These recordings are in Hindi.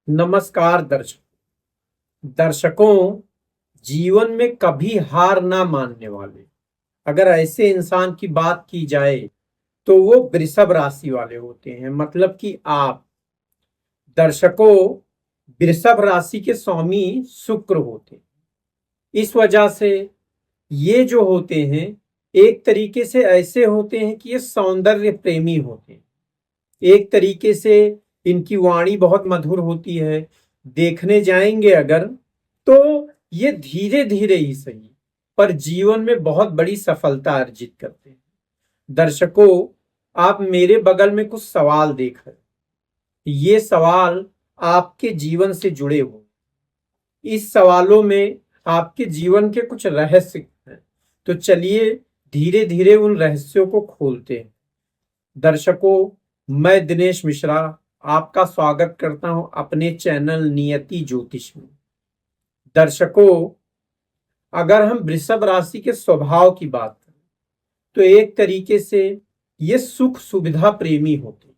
नमस्कार दर्शकों, जीवन में कभी हार ना मानने वाले अगर ऐसे इंसान की बात की जाए तो वो वृषभ राशि वाले होते हैं। मतलब कि आप दर्शकों, वृषभ राशि के स्वामी शुक्र होते हैं। इस वजह से ये जो होते हैं एक तरीके से ऐसे होते हैं कि ये सौंदर्य प्रेमी होते हैं। एक तरीके से इनकी वाणी बहुत मधुर होती है। देखने जाएंगे अगर तो ये धीरे धीरे ही सही पर जीवन में बहुत बड़ी सफलता अर्जित करते हैं। दर्शकों, आप मेरे बगल में कुछ सवाल देख रहे हैं। ये सवाल आपके जीवन से जुड़े हो। इस सवालों में आपके जीवन के कुछ रहस्य हैं। तो चलिए धीरे धीरे उन रहस्यों को खोलते हैं। दर्शकों, मैं दिनेश मिश्रा आपका स्वागत करता हूं अपने चैनल नियति ज्योतिष में। दर्शकों, अगर हम वृषभ राशि के स्वभाव की बात करें तो एक तरीके से ये सुख सुविधा प्रेमी होते हैं।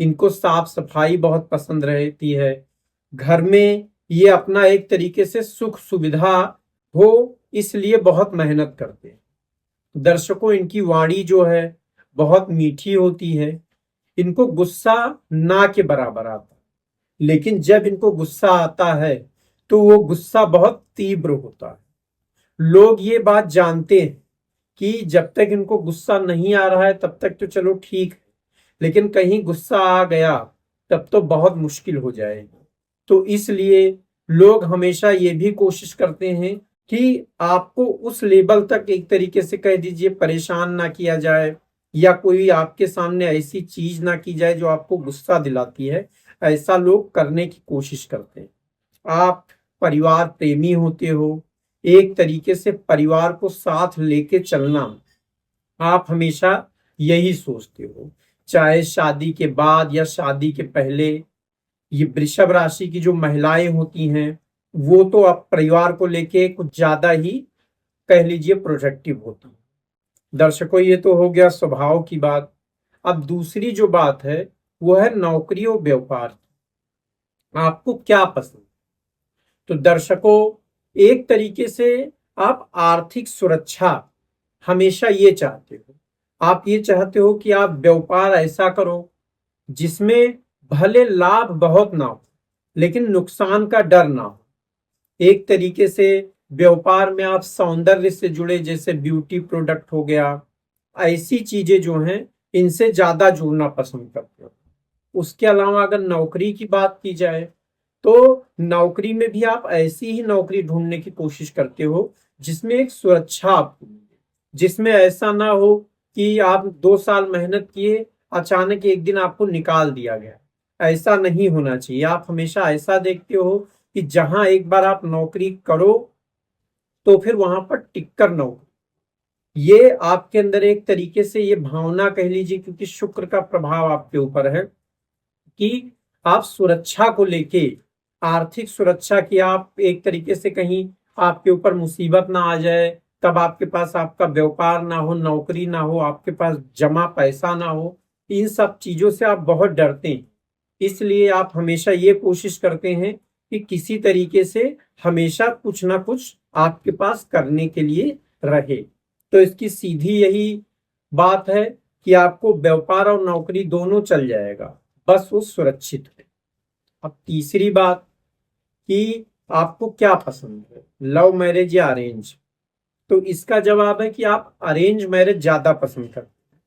इनको साफ सफाई बहुत पसंद रहती है। घर में ये अपना एक तरीके से सुख सुविधा हो इसलिए बहुत मेहनत करते हैं। दर्शकों, इनकी वाणी जो है बहुत मीठी होती है। इनको गुस्सा ना के बराबर आता है, लेकिन जब इनको गुस्सा आता है तो वो गुस्सा बहुत तीव्र होता है। लोग ये बात जानते हैं कि जब तक इनको गुस्सा नहीं आ रहा है तब तक तो चलो ठीक है, लेकिन कहीं गुस्सा आ गया तब तो बहुत मुश्किल हो जाएगी। तो इसलिए लोग हमेशा ये भी कोशिश करते हैं कि आपको उस लेवल तक एक तरीके से कह दीजिए परेशान ना किया जाए, या कोई आपके सामने ऐसी चीज ना की जाए जो आपको गुस्सा दिलाती है। ऐसा लोग करने की कोशिश करते हैं। आप परिवार प्रेमी होते हो। एक तरीके से परिवार को साथ लेके चलना आप हमेशा यही सोचते हो, चाहे शादी के बाद या शादी के पहले। ये वृषभ राशि की जो महिलाएं होती हैं वो तो अब परिवार को लेके कुछ ज्यादा ही कह लीजिए प्रोजेक्टिव होती है। दर्शकों, ये तो हो गया स्वभाव की बात। अब दूसरी जो बात है वो है नौकरी और व्यापार। आपको क्या पसंद? तो दर्शकों, एक तरीके से आप आर्थिक सुरक्षा हमेशा ये चाहते हो। आप ये चाहते हो कि आप व्यापार ऐसा करो जिसमें भले लाभ बहुत ना हो लेकिन नुकसान का डर ना हो। एक तरीके से व्यापार में आप सौंदर्य से जुड़े, जैसे ब्यूटी प्रोडक्ट हो गया, ऐसी चीजें जो हैं इनसे ज्यादा जुड़ना पसंद करते हो। उसके अलावा अगर नौकरी की बात की जाए तो नौकरी में भी आप ऐसी ही नौकरी ढूंढने की कोशिश करते हो जिसमें एक सुरक्षा आपको मिले, जिसमें ऐसा ना हो कि आप 2 साल मेहनत किए, अचानक एक दिन आपको निकाल दिया गया। ऐसा नहीं होना चाहिए। आप हमेशा ऐसा देखते हो कि जहां एक बार आप नौकरी करो तो फिर वहां पर टिककर नौकरी, ये आपके अंदर एक तरीके से ये भावना कह लीजिए, क्योंकि शुक्र का प्रभाव आपके ऊपर है कि आप सुरक्षा को लेके, आर्थिक सुरक्षा की, आप एक तरीके से कहीं आपके ऊपर मुसीबत ना आ जाए, तब आपके पास आपका व्यापार ना हो, नौकरी ना हो, आपके पास जमा पैसा ना हो, इन सब चीजों से आप बहुत डरते हैं। इसलिए आप हमेशा ये कोशिश करते हैं कि किसी तरीके से हमेशा कुछ ना कुछ आपके पास करने के लिए रहे। तो इसकी सीधी यही बात है कि आपको व्यापार और नौकरी दोनों चल जाएगा, बस वो सुरक्षित है। अब तीसरी बात कि आपको क्या पसंद है, लव मैरिज या अरेंज? तो इसका जवाब है कि आप अरेंज मैरिज ज्यादा पसंद करते हैं।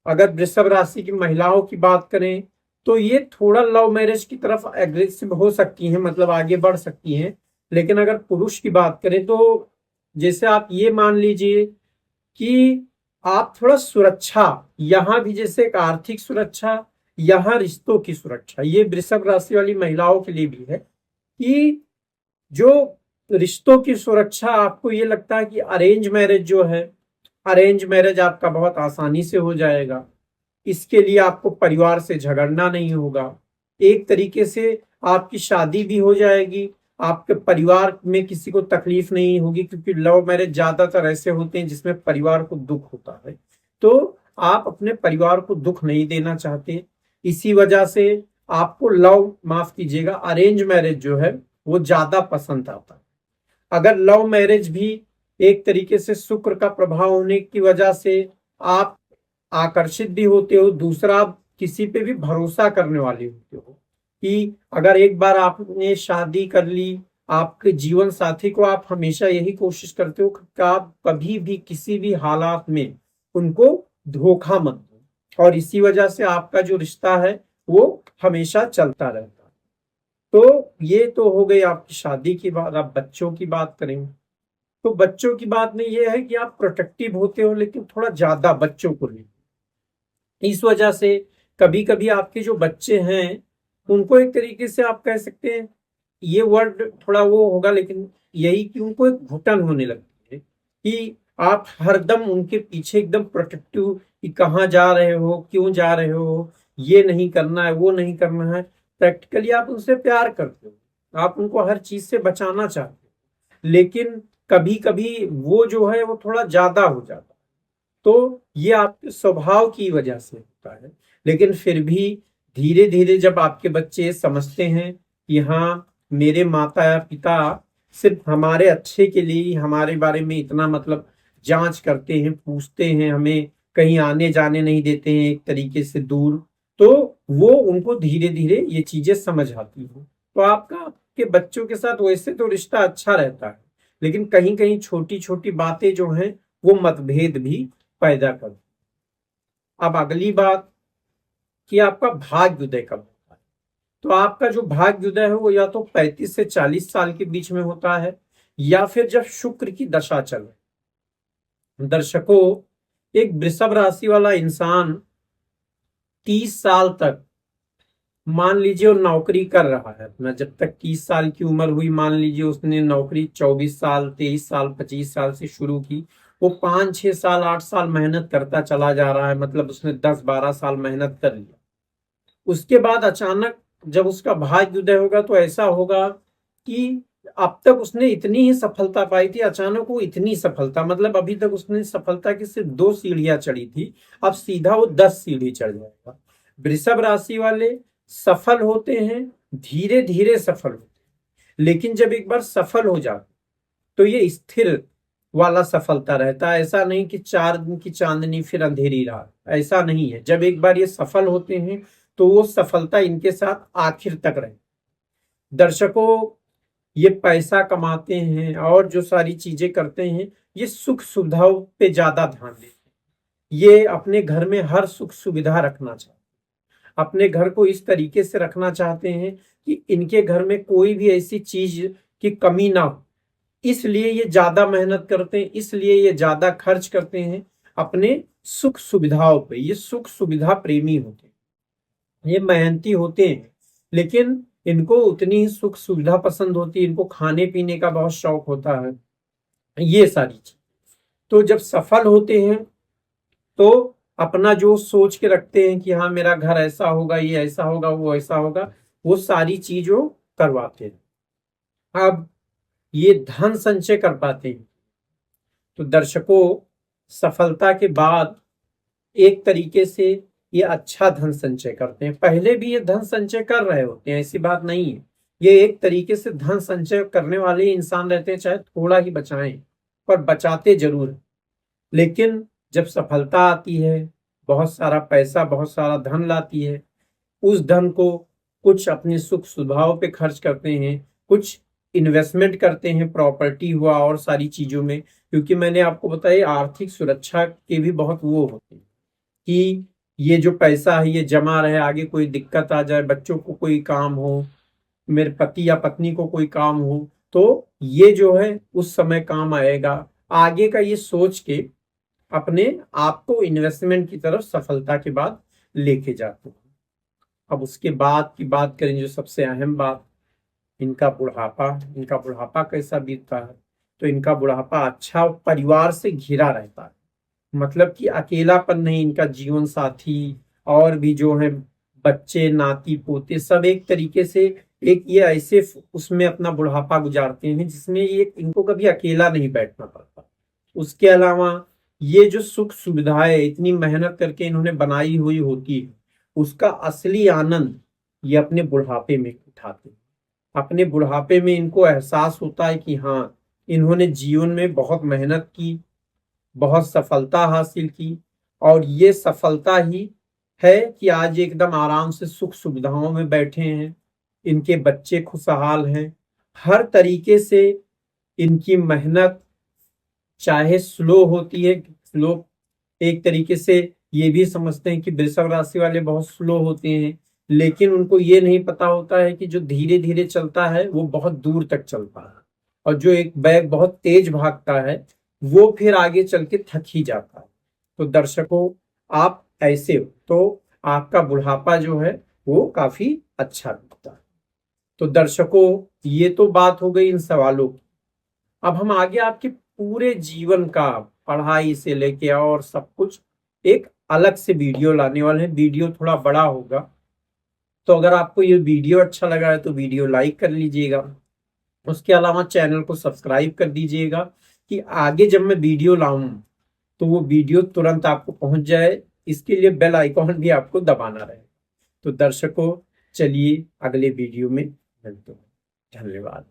अगर वृषभ राशि की महिलाओं की बात करें तो ये थोड़ा लव मैरिज की तरफ एग्रेसिव हो सकती हैं, मतलब आगे बढ़ सकती हैं। लेकिन अगर पुरुष की बात करें तो जैसे आप ये मान लीजिए कि आप थोड़ा सुरक्षा, यहां भी जैसे एक आर्थिक सुरक्षा, यहां रिश्तों की सुरक्षा, ये वृषभ राशि वाली महिलाओं के लिए भी है कि जो रिश्तों की सुरक्षा, आपको ये लगता है कि अरेंज मैरिज जो है, अरेंज मैरिज आपका बहुत आसानी से हो जाएगा। इसके लिए आपको परिवार से झगड़ना नहीं होगा। एक तरीके से आपकी शादी भी हो जाएगी, आपके परिवार में किसी को तकलीफ नहीं होगी, क्योंकि लव मैरिज ज्यादातर ऐसे होते हैं जिसमें परिवार को दुख होता है। तो आप अपने परिवार को दुख नहीं देना चाहते, इसी वजह से आपको लव, माफ कीजिएगा, अरेंज मैरिज जो है वो ज्यादा पसंद आता है। अगर लव मैरिज भी एक तरीके से शुक्र का प्रभाव होने की वजह से आप आकर्षित भी होते हो, दूसरा आप किसी पे भी भरोसा करने वाले होते हो कि अगर एक बार आपने शादी कर ली, आपके जीवन साथी को आप हमेशा यही कोशिश करते हो कि आप कभी भी किसी भी हालात में उनको धोखा मत दो, और इसी वजह से आपका जो रिश्ता है वो हमेशा चलता रहता है। तो ये तो हो गई आपकी शादी की बात। आप बच्चों की बात करेंगे तो बच्चों की बात में ये है कि आप प्रोटेक्टिव होते हो, लेकिन थोड़ा ज्यादा बच्चों को लेकर। इस वजह से कभी कभी आपके जो बच्चे हैं उनको एक तरीके से आप कह सकते हैं, ये वर्ड थोड़ा वो होगा लेकिन यही कि उनको एक घुटन होने लगती है कि आप हरदम उनके पीछे एकदम प्रोटेक्टिव कि कहाँ जा रहे हो, क्यों जा रहे हो, ये नहीं करना है, वो नहीं करना है। प्रैक्टिकली आप उनसे प्यार करते हो, आप उनको हर चीज से बचाना चाहते हो, लेकिन कभी कभी वो जो है वो थोड़ा ज्यादा हो जाता है। तो ये आपके स्वभाव की वजह से होता है। लेकिन फिर भी धीरे धीरे जब आपके बच्चे समझते हैं कि हाँ, मेरे माता या पिता सिर्फ हमारे अच्छे के लिए ही हमारे बारे में इतना मतलब जांच करते हैं, पूछते हैं, हमें कहीं आने जाने नहीं देते हैं एक तरीके से दूर, तो वो उनको धीरे धीरे ये चीजें समझ आती हैं। तो आपका आपके बच्चों के साथ वैसे तो रिश्ता अच्छा रहता है, लेकिन कहीं कहीं छोटी छोटी बातें जो हैं वो मतभेद भी पैदा कर। अब अगली बात कि आपका भाग्योदय कब होता है। तो आपका जो भाग्योदय है वो या तो 35 से 40 साल के बीच में होता है, या फिर जब शुक्र की दशा चले। दर्शकों, एक वृषभ राशि वाला इंसान 30 साल तक, मान लीजिए वो नौकरी कर रहा है अपना, जब तक 30 साल की उम्र हुई, मान लीजिए उसने नौकरी 24 साल, 23 साल, 25 साल से शुरू की, वो 5-6 साल, 8 साल मेहनत करता चला जा रहा है, मतलब उसने 10-12 साल मेहनत कर लिया। उसके बाद अचानक जब उसका भाग्य उदय होगा तो ऐसा होगा कि अब तक उसने इतनी ही सफलता पाई थी, अचानक वो इतनी सफलता, मतलब अभी तक उसने सफलता की सिर्फ 2 सीढ़ियां चढ़ी थी, अब सीधा वो 10 सीढ़ी चढ़ जाएगा। वृषभ राशि वाले सफल होते हैं, धीरे धीरे सफल होते हैं, लेकिन जब एक बार सफल हो जाते तो ये स्थिर वाला सफलता रहता है। ऐसा नहीं कि 4 दिन की चांदनी फिर अंधेरी रात, ऐसा नहीं है। जब एक बार ये सफल होते हैं तो वो सफलता इनके साथ आखिर तक रहे। दर्शकों, ये पैसा कमाते हैं और जो सारी चीजें करते हैं, ये सुख सुविधाओं पे ज्यादा ध्यान देते हैं। ये अपने घर में हर सुख सुविधा रखना चाहते हैं, अपने घर को इस तरीके से रखना चाहते हैं कि इनके घर में कोई भी ऐसी चीज की कमी ना हो। इसलिए ये ज्यादा मेहनत करते हैं, इसलिए ये ज्यादा खर्च करते हैं अपने सुख सुविधाओं पे। ये सुख सुविधा प्रेमी होते हैं, ये मेहनती होते हैं, लेकिन इनको उतनी ही सुख सुविधा पसंद होती है, इनको खाने पीने का बहुत शौक होता है, ये सारी चीज। तो जब सफल होते हैं तो अपना जो सोच के रखते हैं कि हाँ मेरा घर ऐसा होगा, ये ऐसा होगा, वो ऐसा होगा, वो सारी चीजों करवाते हैं। अब ये धन संचय कर पाते हैं। तो दर्शकों, सफलता के बाद एक तरीके से ये अच्छा धन संचय करते हैं। पहले भी ये धन संचय कर रहे होते हैं, ऐसी बात नहीं है। ये एक तरीके से धन संचय करने वाले इंसान रहते हैं, चाहे थोड़ा ही बचाएं, पर बचाते जरूर हैं। लेकिन जब सफलता आती है, बहुत सारा पैसा, बहुत सारा धन लाती है, उस धन को कुछ अपने सुख सुविधाओं पे खर्च करते हैं, कुछ इन्वेस्टमेंट करते हैं, प्रॉपर्टी हुआ और सारी चीजों में। क्योंकि मैंने आपको बताया आर्थिक सुरक्षा के भी बहुत वो होते हैं कि ये जो पैसा है ये जमा रहे, आगे कोई दिक्कत आ जाए, बच्चों को कोई काम हो, मेरे पति या पत्नी को कोई काम हो, तो ये जो है उस समय काम आएगा। आगे का ये सोच के अपने आप को इन्वेस्टमेंट की तरफ सफलता के बाद लेके जाते हैं। अब उसके बाद की बात करें, जो सबसे अहम बात, इनका बुढ़ापा। इनका बुढ़ापा कैसा बीतता है। तो इनका बुढ़ापा अच्छा परिवार से घिरा रहता है, मतलब कि अकेलापन नहीं, इनका जीवन साथी और भी जो है बच्चे, नाती पोते, सब एक तरीके से एक ये ऐसे उसमें अपना बुढ़ापा गुजारते हैं जिसमें ये इनको कभी अकेला नहीं बैठना पड़ता। उसके अलावा ये जो सुख सुविधाएं इतनी मेहनत करके इन्होंने बनाई हुई होती है, उसका असली आनंद ये अपने बुढ़ापे में उठाते हैं। अपने बुढ़ापे में इनको एहसास होता है कि हाँ, इन्होंने जीवन में बहुत मेहनत की, बहुत सफलता हासिल की, और ये सफलता ही है कि आज एकदम आराम से सुख सुविधाओं में बैठे हैं, इनके बच्चे खुशहाल हैं। हर तरीके से इनकी मेहनत चाहे स्लो होती है, लोग एक तरीके से ये भी समझते हैं कि वृषभ राशि वाले बहुत स्लो होते हैं, लेकिन उनको ये नहीं पता होता है कि जो धीरे धीरे चलता है वो बहुत दूर तक चलता है, और जो एक बैग बहुत तेज भागता है वो फिर आगे चल के थक ही जाता है। तो दर्शकों, आप ऐसे हो तो आपका बुढ़ापा जो है वो काफी अच्छा बीतता है। तो दर्शकों, ये तो बात हो गई इन सवालों की। अब हम आगे आपके पूरे जीवन का, पढ़ाई से लेके और सब कुछ, एक अलग से वीडियो लाने वाले हैं। वीडियो थोड़ा बड़ा होगा, तो अगर आपको ये वीडियो अच्छा लगा है तो वीडियो लाइक कर लीजिएगा। उसके अलावा चैनल को सब्सक्राइब कर दीजिएगा कि आगे जब मैं वीडियो लाऊं तो वो वीडियो तुरंत आपको पहुंच जाए। इसके लिए बेल आइकॉन भी आपको दबाना रहे। तो दर्शकों, चलिए अगले वीडियो में मिलते हैं। धन्यवाद।